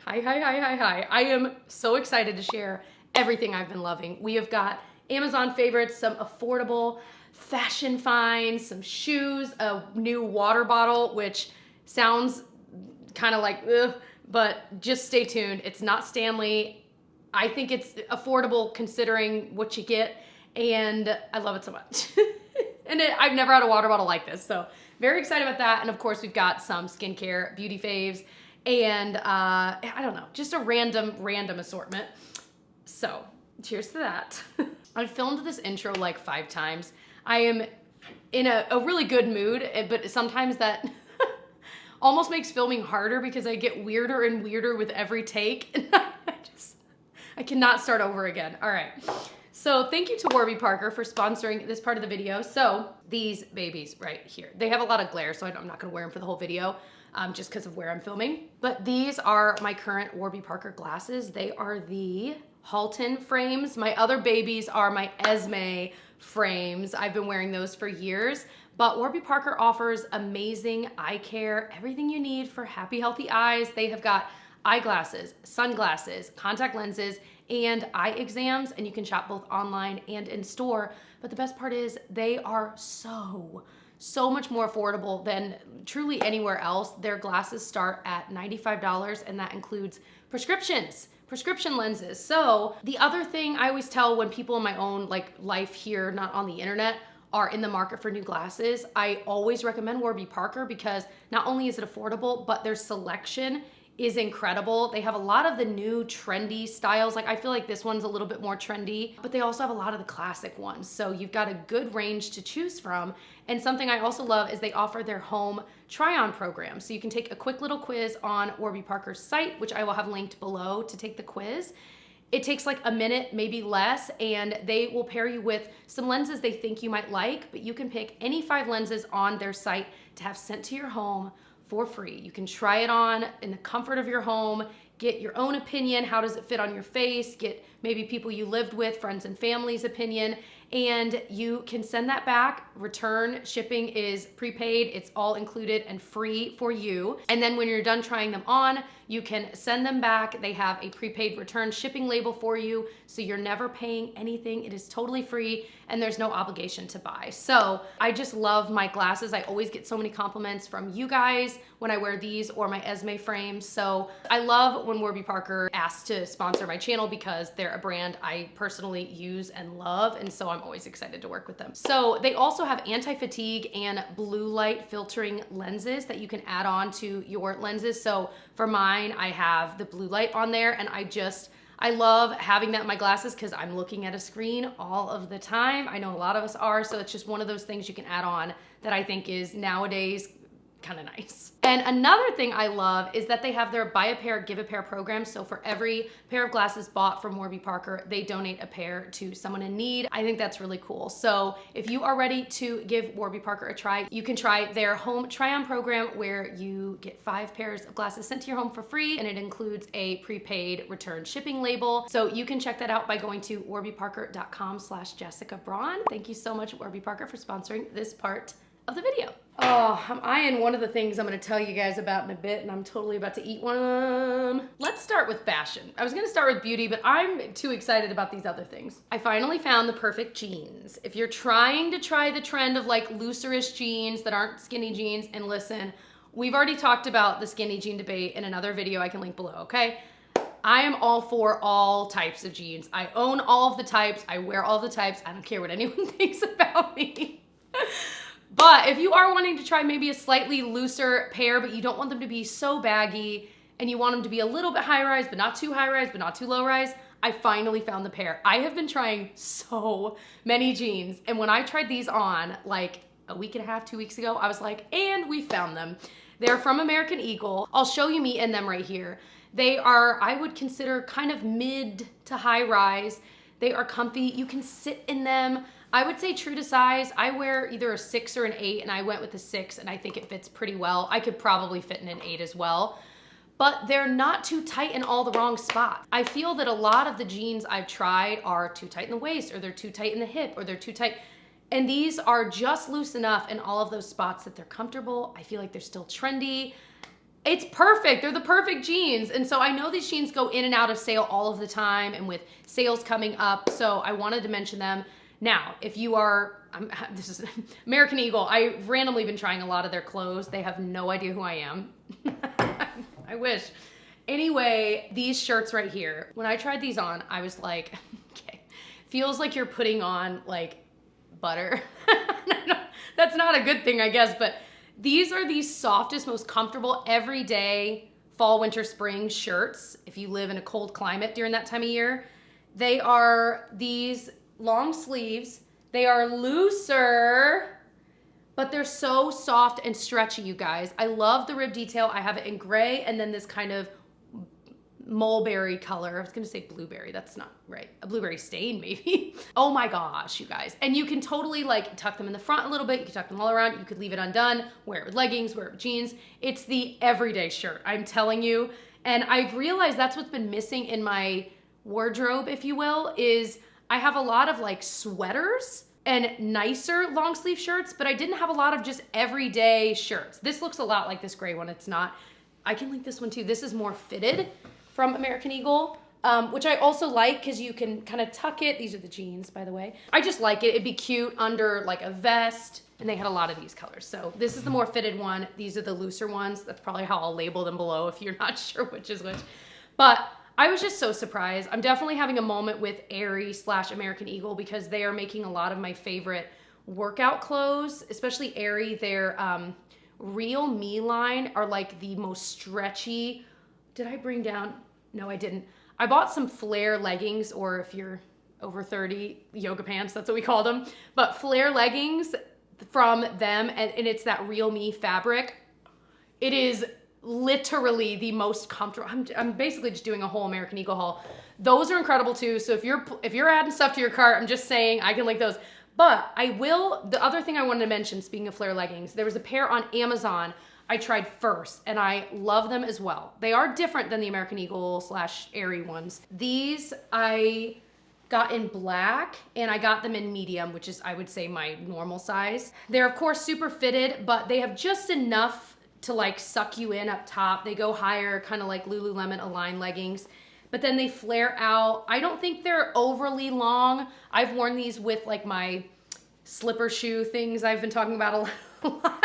Hi. I am so excited to share everything I've been loving. We have got Amazon favorites, some affordable fashion finds, some shoes, a new water bottle, which sounds kind of like, ugh, but just stay tuned. It's not Stanley. I think it's affordable considering what you get, and I love it so much. And I've never had a water bottle like this, so very excited about that. And of course, we've got some skincare, beauty faves, and I don't know, just a random assortment. So cheers to that. I filmed this intro like 5 times. I am in a really good mood, but sometimes that almost makes filming harder because I get weirder and weirder with every take. And I cannot start over again. All right. So thank you to Warby Parker for sponsoring this part of the video. So these babies right here, they have a lot of glare, so I'm not gonna wear them for the whole video just because of where I'm filming. But these are my current Warby Parker glasses. They are the Halton frames. My other babies are my Esme frames. I've been wearing those for years. But Warby Parker offers amazing eye care, everything you need for happy, healthy eyes. They have got eyeglasses, sunglasses, contact lenses, and eye exams, and you can shop both online and in store. But the best part is they are so much more affordable than truly anywhere else. Their glasses start at $95, and that includes prescription lenses. So the other thing I always tell when people in my own life here, not on the internet, are in the market for new glasses, I always recommend Warby Parker because not only is it affordable, but their selection is incredible. They have a lot of the new trendy styles. Like I feel like this one's a little bit more trendy, but they also have a lot of the classic ones. So you've got a good range to choose from. And something I also love is they offer their home try-on program. So you can take a quick little quiz on Warby Parker's site, which I will have linked below to take the quiz. It takes like a minute, maybe less, and they will pair you with some lenses they think you might like, but you can pick any 5 lenses on their site to have sent to your home for free. You can try it on in the comfort of your home, get your own opinion, how does it fit on your face, get maybe people you lived with, friends and family's opinion, and you can send that back. Return shipping is prepaid, it's all included and free for you. And then when you're done trying them on, you can send them back. They have a prepaid return shipping label for you, so you're never paying anything. It is totally free and there's no obligation to buy. So I just love my glasses. I always get so many compliments from you guys when I wear these or my Esme frames. So I love when Warby Parker asks to sponsor my channel because they're a brand I personally use and love, and so I'm always excited to work with them. So they also have anti-fatigue and blue light filtering lenses that you can add on to your lenses. So for mine, I have the blue light on there, and I love having that in my glasses because I'm looking at a screen all of the time. I know a lot of us are, so it's just one of those things you can add on that I think is nowadays kind of nice. And another thing I love is that they have their buy a pair, give a pair program. So for every pair of glasses bought from Warby Parker, they donate a pair to someone in need. I think that's really cool. So if you are ready to give Warby Parker a try, you can try their home try-on program where you get 5 pairs of glasses sent to your home for free, and it includes a prepaid return shipping label. So you can check that out by going to warbyparker.com/jessicabraun. Thank you so much, Warby Parker, for sponsoring this part of the video. Oh, I'm eyeing one of the things I'm gonna tell you guys about in a bit, and I'm totally about to eat one of them. Let's start with fashion. I was gonna start with beauty, but I'm too excited about these other things. I finally found the perfect jeans. If you're trying to try the trend of like looserish jeans that aren't skinny jeans, and listen, we've already talked about the skinny jean debate in another video I can link below, okay? I am all for all types of jeans. I own all of the types, I wear all the types, I don't care what anyone thinks about me. But if you are wanting to try maybe a slightly looser pair, but you don't want them to be so baggy, and you want them to be a little bit high-rise, but not too high-rise, but not too low-rise, I finally found the pair. I have been trying so many jeans, and when I tried these on like a week and a half, 2 weeks ago, I was like, and we found them. They're from American Eagle. I'll show you me in them right here. They are, I would consider kind of mid to high-rise. They are comfy, you can sit in them. I would say true to size, I wear either a 6 or an 8, and I went with a 6, and I think it fits pretty well. I could probably fit in an 8 as well, but they're not too tight in all the wrong spots. I feel that a lot of the jeans I've tried are too tight in the waist, or they're too tight in the hip, or they're too tight, and these are just loose enough in all of those spots that they're comfortable. I feel like they're still trendy. It's perfect. They're the perfect jeans. And so I know these jeans go in and out of sale all of the time and with sales coming up. So I wanted to mention them. Now, if you are, this is American Eagle. I've randomly been trying a lot of their clothes. They have no idea who I am. I wish. Anyway, these shirts right here, when I tried these on, I was like, okay, feels like you're putting on like butter. That's not a good thing, I guess, but these are the softest, most comfortable, everyday fall, winter, spring shirts if you live in a cold climate during that time of year. They are these long sleeves. They are looser, but they're so soft and stretchy, you guys. I love the rib detail. I have it in gray and then this kind of mulberry color. I was gonna say blueberry, that's not right. A blueberry stain maybe. Oh my gosh, you guys. And you can totally like tuck them in the front a little bit. You can tuck them all around. You could leave it undone, wear it with leggings, wear it with jeans. It's the everyday shirt, I'm telling you. And I've realized that's what's been missing in my wardrobe, if you will, is I have a lot of like sweaters and nicer long sleeve shirts, but I didn't have a lot of just everyday shirts. This looks a lot like this gray one. It's not. I can link this one too. This is more fitted from American Eagle, which I also like because you can kind of tuck it. These are the jeans, by the way. I just like it. It'd be cute under like a vest, and they had a lot of these colors. So this is the more fitted one. These are the looser ones. That's probably how I'll label them below if you're not sure which is which. But I was just so surprised. I'm definitely having a moment with Aerie / American Eagle because they are making a lot of my favorite workout clothes, especially Aerie. Their Real Me line are like the most stretchy. Did I bring down? No, I didn't. I bought some flare leggings, or if you're over 30, yoga pants, that's what we call them. But flare leggings from them, and it's that Real Me fabric. It is literally the most comfortable. I'm basically just doing a whole American Eagle haul. Those are incredible too. So if you're adding stuff to your cart, I'm just saying I can link those. But I will, the other thing I wanted to mention, speaking of flare leggings, there was a pair on Amazon I tried first, and I love them as well. They are different than the American Eagle / Aerie ones. These I got in black, and I got them in medium, which is, I would say, my normal size. They're, of course, super fitted, but they have just enough to, like, suck you in up top. They go higher, kind of like Lululemon Align leggings, but then they flare out. I don't think they're overly long. I've worn these with, like, my slipper shoe things I've been talking about a lot.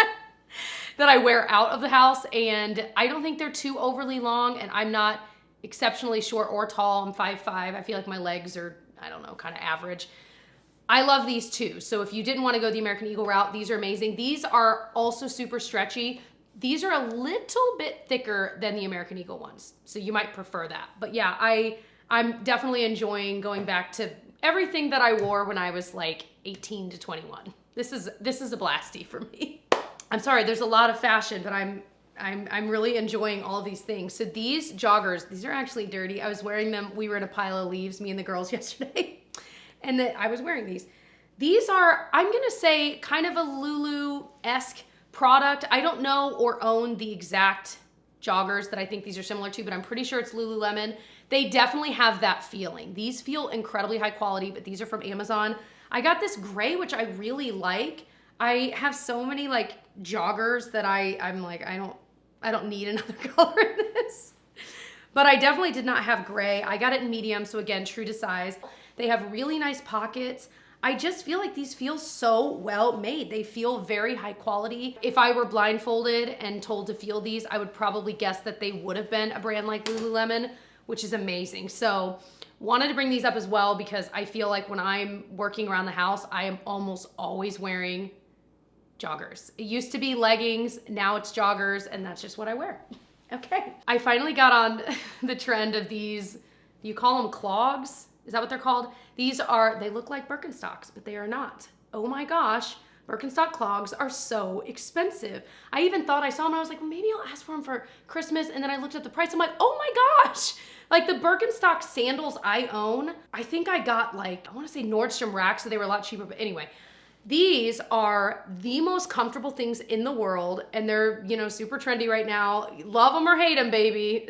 That I wear out of the house, and I don't think they're too overly long, and I'm not exceptionally short or tall. I'm 5'5". I feel like my legs are, I don't know, kind of average. I love these too. So if you didn't want to go the American Eagle route, these are amazing. These are also super stretchy. These are a little bit thicker than the American Eagle ones, so you might prefer that. But yeah, I'm definitely enjoying going back to everything that I wore when I was like 18 to 21. This is a blasty for me. I'm sorry, there's a lot of fashion, but I'm really enjoying all of these things. So these joggers, these are actually dirty. I was wearing them. We were in a pile of leaves, me and the girls yesterday, and I was wearing these. These are, I'm gonna say, kind of a Lulu-esque product. I don't know or own the exact joggers that I think these are similar to, but I'm pretty sure it's Lululemon. They definitely have that feeling. These feel incredibly high quality, but these are from Amazon. I got this gray, which I really like. I have so many like joggers that I'm like, I don't need another color in this. But I definitely did not have gray. I got it in medium, so again, true to size. They have really nice pockets. I just feel like these feel so well made. They feel very high quality. If I were blindfolded and told to feel these, I would probably guess that they would have been a brand like Lululemon, which is amazing. So wanted to bring these up as well because I feel like when I'm working around the house, I am almost always wearing joggers. It used to be leggings, now it's joggers, and that's just what I wear. Okay. I finally got on the trend of these, you call them clogs? Is that what they're called? These are, they look like Birkenstocks, but they are not. Oh my gosh, Birkenstock clogs are so expensive. I even thought I saw them and I was like, well, maybe I'll ask for them for Christmas. And then I looked at the price. I'm like, oh my gosh. Like the Birkenstock sandals I own, I think I got like, I want to say Nordstrom Rack, so they were a lot cheaper. But anyway, these are the most comfortable things in the world. And they're, you know, super trendy right now. Love them or hate them, baby.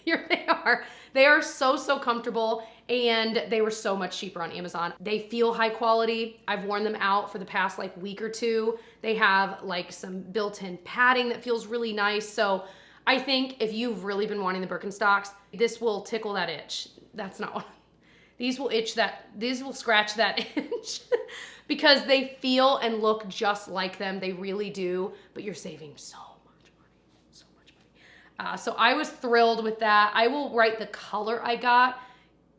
Here they are. They are so, so comfortable, and they were so much cheaper on Amazon. They feel high quality. I've worn them out for the past like week or two. They have like some built-in padding that feels really nice. So I think if you've really been wanting the Birkenstocks, this will tickle that itch. That's not one. These will scratch that itch because they feel and look just like them. They really do, but you're saving so much money. So I was thrilled with that. I will write the color I got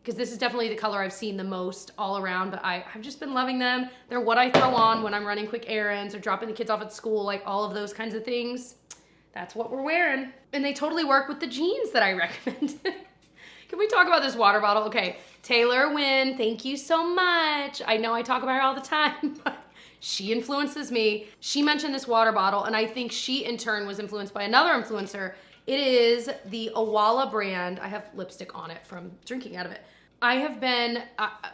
because this is definitely the color I've seen the most all around, but I've just been loving them. They're what I throw on when I'm running quick errands or dropping the kids off at school, like all of those kinds of things. That's what we're wearing. And they totally work with the jeans that I recommended. Can we talk about this water bottle? Okay, Taylor Wynn, thank you so much. I know I talk about her all the time, but she influences me. She mentioned this water bottle, and I think she in turn was influenced by another influencer. It is the Owala brand. I have lipstick on it from drinking out of it. I have been,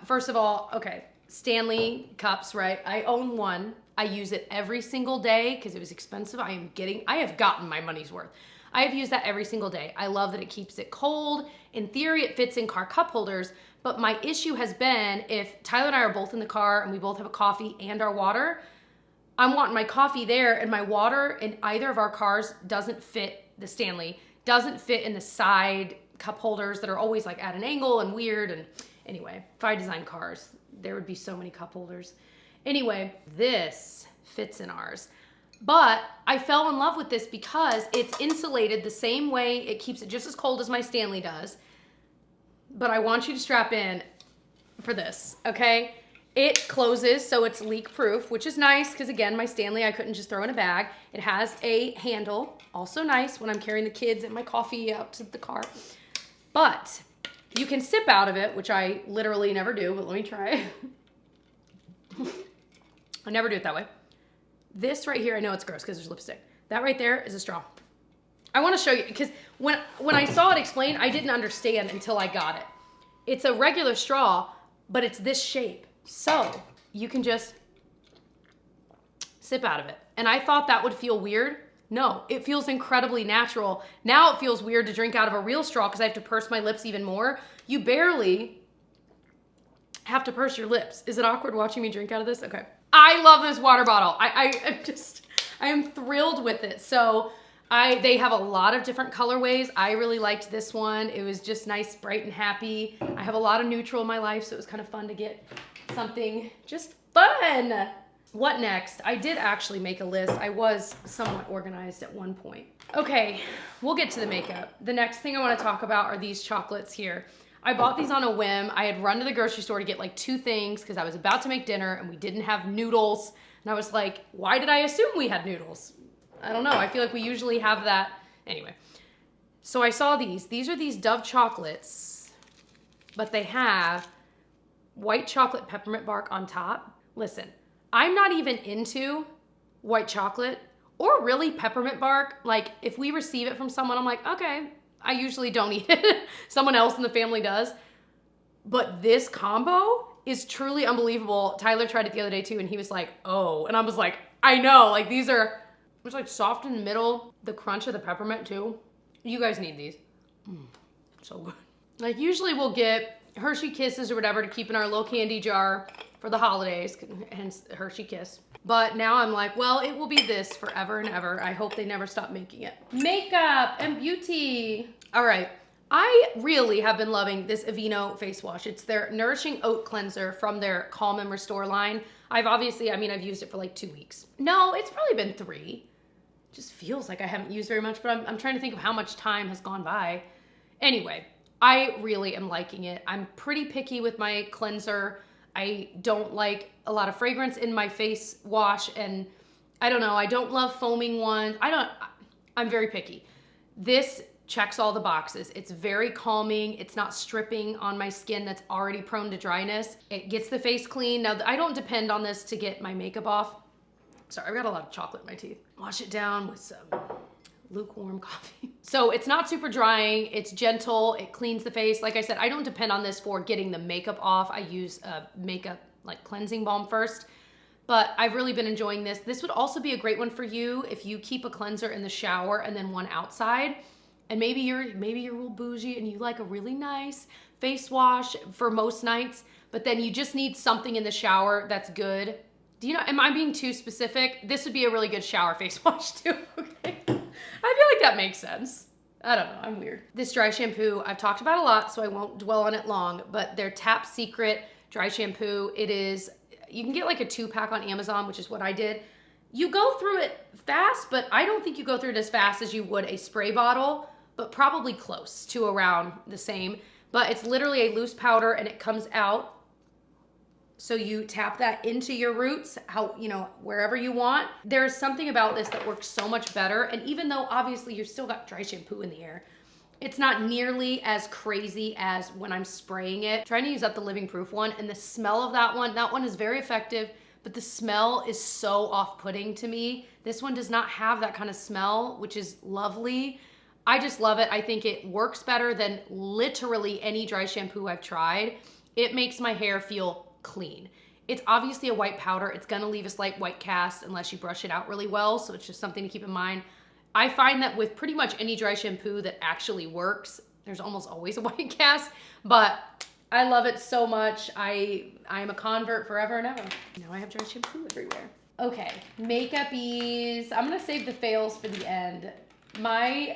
first of all, okay, Stanley cups, right? I own one. I use it every single day because it was expensive. I have gotten my money's worth. I have used that every single day. I love that it keeps it cold. In theory, it fits in car cup holders, but my issue has been if Tyler and I are both in the car and we both have a coffee and our water, I'm wanting my coffee there and my water in either of our cars doesn't fit, the Stanley, doesn't fit in the side cup holders that are always like at an angle and weird. And anyway, if I designed cars, there would be so many cup holders. Anyway, this fits in ours. But I fell in love with this because it's insulated the same way. It keeps it just as cold as my Stanley does. But I want you to strap in for this, okay? It closes, so it's leak proof, which is nice because again, my Stanley, I couldn't just throw in a bag. It has a handle, also nice when I'm carrying the kids and my coffee out to the car. But you can sip out of it, which I literally never do, but let me try. I never do it that way. This right here, I know it's gross because there's lipstick. That right there is a straw. I want to show you because when I saw it explained, I didn't understand until I got it. It's a regular straw, but it's this shape. So you can just sip out of it. And I thought that would feel weird. No, it feels incredibly natural. Now it feels weird to drink out of a real straw because I have to purse my lips even more. You barely have to purse your lips. Is it awkward watching me drink out of this? Okay. I love this water bottle. I am thrilled with it. So they have a lot of different colorways. I really liked this one. It was just nice, bright and happy. I have a lot of neutral in my life, so it was kind of fun to get something just fun. What next? I did actually make a list. I was somewhat organized at one point. Okay, we'll get to the makeup. The next thing I want to talk about are these chocolates here. I bought these on a whim. I had run to the grocery store to get like 2 things because I was about to make dinner and we didn't have noodles. And I was like, why did I assume we had noodles? I don't know. I feel like we usually have that. Anyway, so I saw these. These are these Dove chocolates, but they have white chocolate peppermint bark on top. Listen, I'm not even into white chocolate or really peppermint bark. Like if we receive it from someone, I'm like, okay, I usually don't eat it. Someone else in the family does. But this combo is truly unbelievable. Tyler tried it the other day too, and he was like, oh. And I was like, I know. Like these are, it's like soft in the middle. The crunch of the peppermint too. You guys need these. So good. Like usually we'll get Hershey Kisses or whatever to keep in our little candy jar for the holidays, hence Hershey Kiss. But now I'm like, well, it will be this forever and ever. I hope they never stop making it. Makeup and beauty. All right. I really have been loving this Aveeno face wash. It's their Nourishing Oat Cleanser from their Calm and Restore line. I've used it for like 2 weeks. No, it's probably been 3. It just feels like I haven't used very much, but I'm trying to think of how much time has gone by. Anyway, I really am liking it. I'm pretty picky with my cleanser. I don't like a lot of fragrance in my face wash, and I don't know, I don't love foaming ones. I'm very picky. This checks all the boxes. It's very calming. It's not stripping on my skin that's already prone to dryness. It gets the face clean. Now, I don't depend on this to get my makeup off. Sorry, I've got a lot of chocolate in my teeth. Wash it down with some lukewarm coffee. So it's not super drying. It's gentle. It cleans the face. Like I said, I don't depend on this for getting the makeup off. I use a makeup like cleansing balm first. But I've really been enjoying this. This would also be a great one for you if you keep a cleanser in the shower and then one outside. And maybe you're real bougie and you like a really nice face wash for most nights, but then you just need something in the shower that's good. Am I being too specific? This would be a really good shower face wash too, okay? feel like that makes sense. I don't know, I'm weird. This dry shampoo, I've talked about a lot, so I won't dwell on it long, but their Tap Secret dry shampoo, it is, you can get like a 2-pack on Amazon, which is what I did. You go through it fast, but I don't think you go through it as fast as you would a spray bottle, but probably close to around the same. But it's literally a loose powder and it comes out. So you tap that into your roots, wherever you want. There's something about this that works so much better. And even though obviously you've still got dry shampoo in the air, it's not nearly as crazy as when I'm spraying it. Trying to use up the Living Proof one, and the smell of that one is very effective, but the smell is so off-putting to me. This one does not have that kind of smell, which is lovely. I just love it. I think it works better than literally any dry shampoo I've tried. It makes my hair feel clean. It's obviously a white powder. It's gonna leave a slight white cast unless you brush it out really well, so it's just something to keep in mind. I find that with pretty much any dry shampoo that actually works, there's almost always a white cast, but I love it so much. I am a convert forever and ever. Now I have dry shampoo everywhere. Okay, makeup-ies. I'm gonna save the fails for the end. I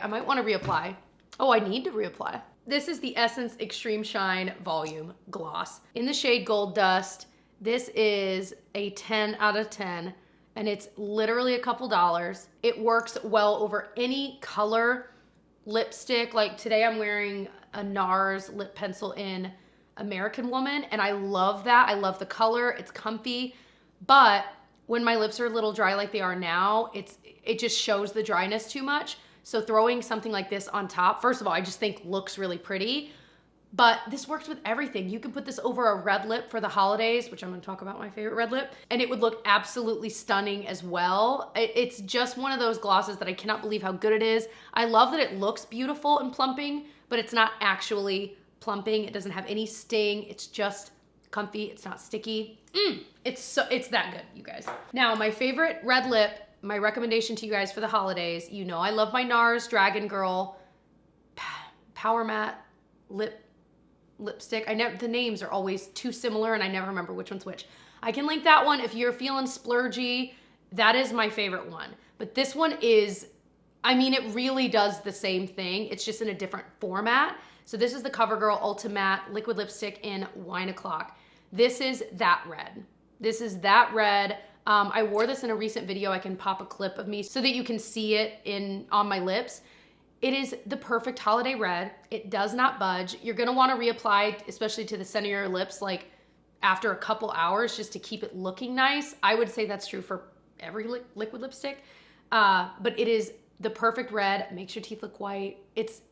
might wanna reapply. Oh, I need to reapply. This is the Essence Extreme Shine Volume Gloss in the shade Gold Dust. This is a 10 out of 10, and it's literally a couple dollars. It works well over any color lipstick. Like today I'm wearing a NARS lip pencil in American Woman, and I love that. I love the color, it's comfy, but when my lips are a little dry like they are now, it just shows the dryness too much. So throwing something like this on top, first of all, I just think looks really pretty, but this works with everything. You can put this over a red lip for the holidays, which I'm gonna talk about my favorite red lip, and it would look absolutely stunning as well. It's just one of those glosses that I cannot believe how good it is. I love that it looks beautiful and plumping, but it's not actually plumping. It doesn't have any sting. It's just comfy. It's not sticky. It's that good, you guys. Now, my favorite red lip, my recommendation to you guys for the holidays, I love my NARS Dragon Girl Power Matte lipstick. The names are always too similar and I never remember which one's which. I can link that one if you're feeling splurgy. That is my favorite one. But this one is, it really does the same thing. It's just in a different format. So this is the CoverGirl Ultimate Liquid Lipstick in Wine O'Clock. This is that red. This is that red. I wore this in a recent video. I can pop a clip of me so that you can see it on my lips. It is the perfect holiday red. It does not budge. You're gonna wanna reapply, especially to the center of your lips, like after a couple hours just to keep it looking nice. I would say that's true for every liquid lipstick, but it is the perfect red, makes your teeth look white. It's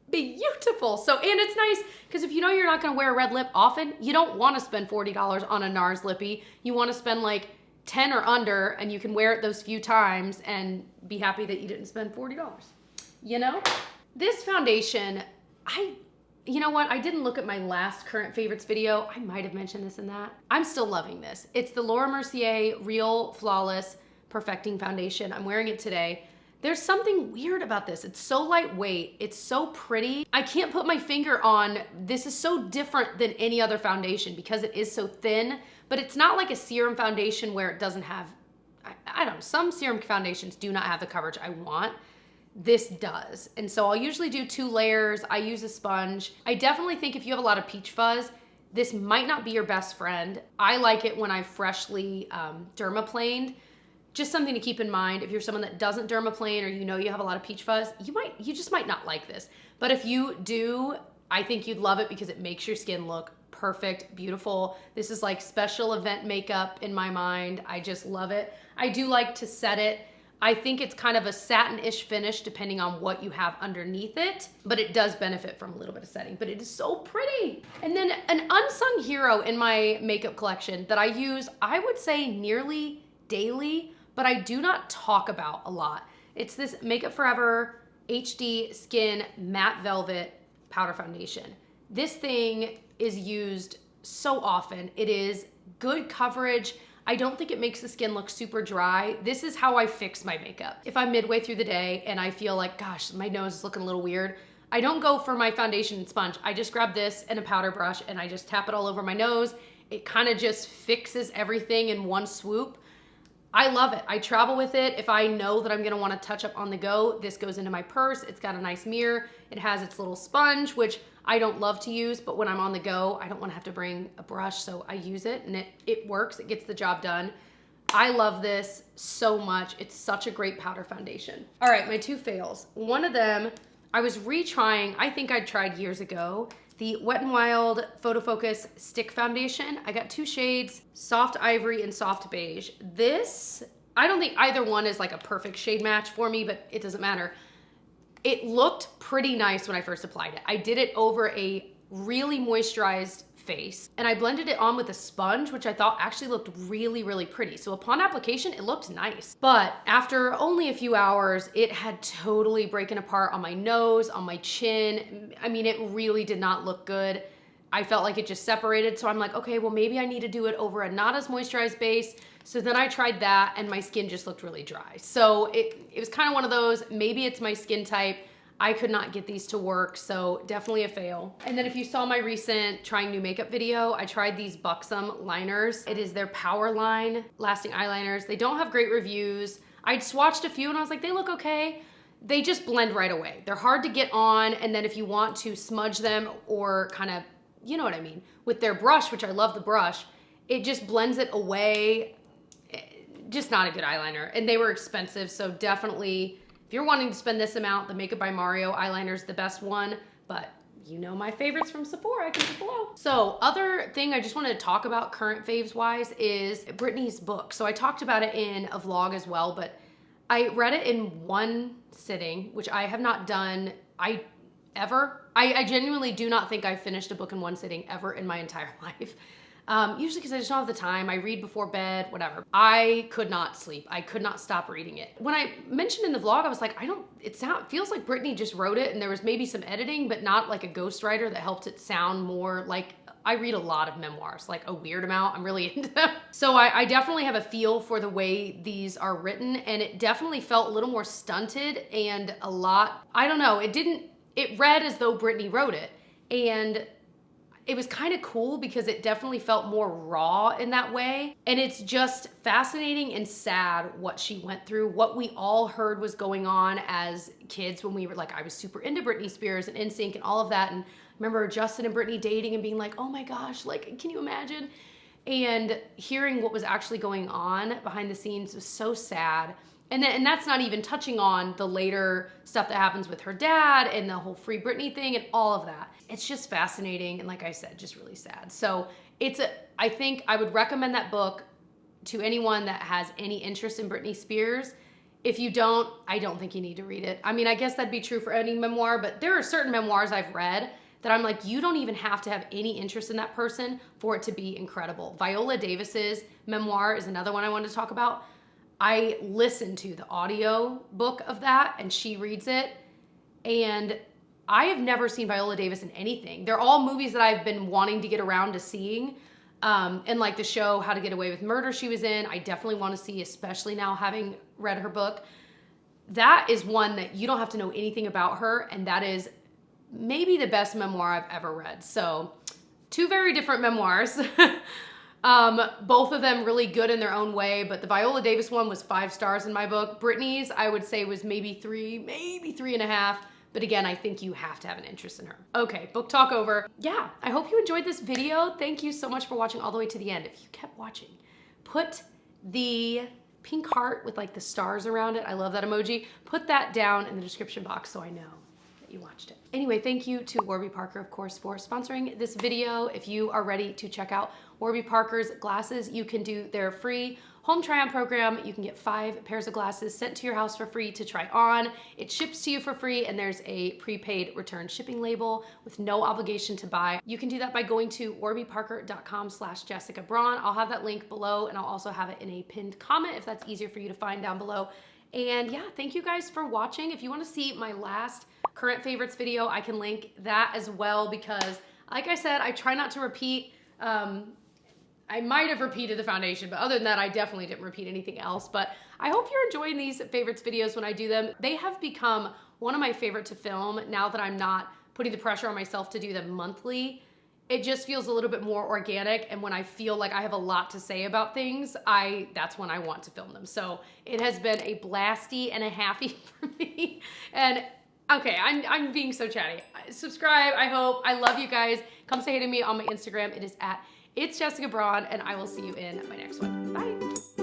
beautiful. So, and it's nice because if you know you're not gonna wear a red lip often, you don't wanna spend $40 on a NARS lippy. You wanna spend like 10 or under, and you can wear it those few times and be happy that you didn't spend $40. This foundation, you know what? I didn't look at my last current favorites video. I might have mentioned this in that. I'm still loving this. It's the Laura Mercier Real Flawless Perfecting Foundation. I'm wearing it today. There's something weird about this. It's so lightweight. It's so pretty. I can't put my finger on, this is so different than any other foundation because it is so thin, but it's not like a serum foundation where it doesn't have, I don't know, some serum foundations do not have the coverage I want. This does. And so I'll usually do 2 layers. I use a sponge. I definitely think if you have a lot of peach fuzz, this might not be your best friend. I like it when I freshly dermaplaned. Just something to keep in mind. If you're someone that doesn't dermaplane or you have a lot of peach fuzz, you just might not like this. But if you do, I think you'd love it because it makes your skin look perfect, beautiful. This is like special event makeup in my mind. I just love it. I do like to set it. I think it's kind of a satin-ish finish depending on what you have underneath it, but it does benefit from a little bit of setting, but it is so pretty. And then an unsung hero in my makeup collection that I use, I would say nearly daily, but I do not talk about a lot. It's this Makeup Forever HD Skin Matte Velvet Powder Foundation. This thing is used so often. It is good coverage. I don't think it makes the skin look super dry. This is how I fix my makeup. If I'm midway through the day and I feel like, gosh, my nose is looking a little weird, I don't go for my foundation and sponge. I just grab this and a powder brush and I just tap it all over my nose. It kind of just fixes everything in one swoop. I love it. I travel with it. If I know that I'm gonna wanna touch up on the go, this goes into my purse. It's got a nice mirror. It has its little sponge, which I don't love to use, but when I'm on the go, I don't wanna have to bring a brush, so I use it and it works. It gets the job done. I love this so much. It's such a great powder foundation. All right, my 2 fails. One of them, I was retrying, I think I'd tried years ago, the Wet n Wild Photo Focus Stick Foundation. I got 2 shades, Soft Ivory and Soft Beige. This, I don't think either one is like a perfect shade match for me, but it doesn't matter. It looked pretty nice when I first applied it. I did it over a really moisturized face and I blended it on with a sponge, which I thought actually looked really, really pretty. So upon application, it looked nice. But after only a few hours, it had totally broken apart on my nose, on my chin. I mean, it really did not look good. I felt like it just separated. So I'm like, okay, well, maybe I need to do it over a not as moisturized base. So then I tried that and my skin just looked really dry. So it was kind of one of those, maybe it's my skin type. I could not get these to work, so definitely a fail. And then if you saw my recent trying new makeup video, I tried these Buxom liners. It is their Power Line lasting eyeliners. They don't have great reviews. I'd swatched a few and I was like, they look okay. They just blend right away. They're hard to get on, and then if you want to smudge them or kind of, you know what I mean, with their brush, which I love the brush, it just blends it away. Just not a good eyeliner. And they were expensive, so definitely, if you're wanting to spend this amount, the Makeup by Mario eyeliner is the best one, but you know my favorites from Sephora, I can put below. So other thing I just wanted to talk about current faves wise is Brittany's book. So I talked about it in a vlog as well, but I read it in one sitting, which I have not done ever. I genuinely do not think I've finished a book in one sitting ever in my entire life. Usually because I just don't have the time. I read before bed, whatever. I could not sleep. I could not stop reading it. When I mentioned in the vlog, I was like, it feels like Brittany just wrote it and there was maybe some editing, but not like a ghostwriter that helped it sound more like, I read a lot of memoirs, like a weird amount. I'm really into them. So I definitely have a feel for the way these are written, and it definitely felt a little more stunted and a lot, I don't know, it read as though Brittany wrote it. And it was kind of cool because it definitely felt more raw in that way. And it's just fascinating and sad what she went through, what we all heard was going on as kids when we were like, I was super into Britney Spears and NSYNC and all of that. And I remember Justin and Britney dating and being like, oh my gosh, like, can you imagine? And hearing what was actually going on behind the scenes was so sad. And that's not even touching on the later stuff that happens with her dad and the whole Free Britney thing and all of that. It's just fascinating. And like I said, just really sad. So I think I would recommend that book to anyone that has any interest in Britney Spears. If you don't, I don't think you need to read it. I mean, I guess that'd be true for any memoir, but there are certain memoirs I've read that I'm like, you don't even have to have any interest in that person for it to be incredible. Viola Davis's memoir is another one I wanted to talk about. I listened to the audio book of that and she reads it, and I have never seen Viola Davis in anything. They're all movies that I've been wanting to get around to seeing. And like the show How to Get Away with Murder she was in, I definitely want to see, especially now having read her book. That is one that you don't have to know anything about her, and that is maybe the best memoir I've ever read. So 2 very different memoirs. Both of them really good in their own way, but the Viola Davis one was 5 stars in my book. Britney's, I would say, was maybe 3, maybe 3.5. But again, I think you have to have an interest in her. Okay, book talk over. Yeah, I hope you enjoyed this video. Thank you so much for watching all the way to the end. If you kept watching, put the pink heart with like the stars around it. I love that emoji. Put that down in the description box so I know you watched it. Anyway, thank you to Warby Parker, of course, for sponsoring this video. If you are ready to check out Warby Parker's glasses, you can do their free home try-on program. You can get 5 pairs of glasses sent to your house for free to try on. It ships to you for free, and there's a prepaid return shipping label with no obligation to buy. You can do that by going to warbyparker.com/JessicaBraun. I'll have that link below, and I'll also have it in a pinned comment if that's easier for you to find down below. And yeah, thank you guys for watching. If you want to see my last current favorites video, I can link that as well, because like I said, I try not to repeat. I might have repeated the foundation, but other than that, I definitely didn't repeat anything else. But I hope you're enjoying these favorites videos when I do them. They have become one of my favorite to film now that I'm not putting the pressure on myself to do them monthly. it just feels a little bit more organic. And when I feel like I have a lot to say about things, that's when I want to film them. So it has been a blasty and a happy for me. And okay, I'm being so chatty. Subscribe, I hope. I love you guys. Come say hey to me on my Instagram. It is at It's Jessica Braun, and I will see you in my next one. Bye.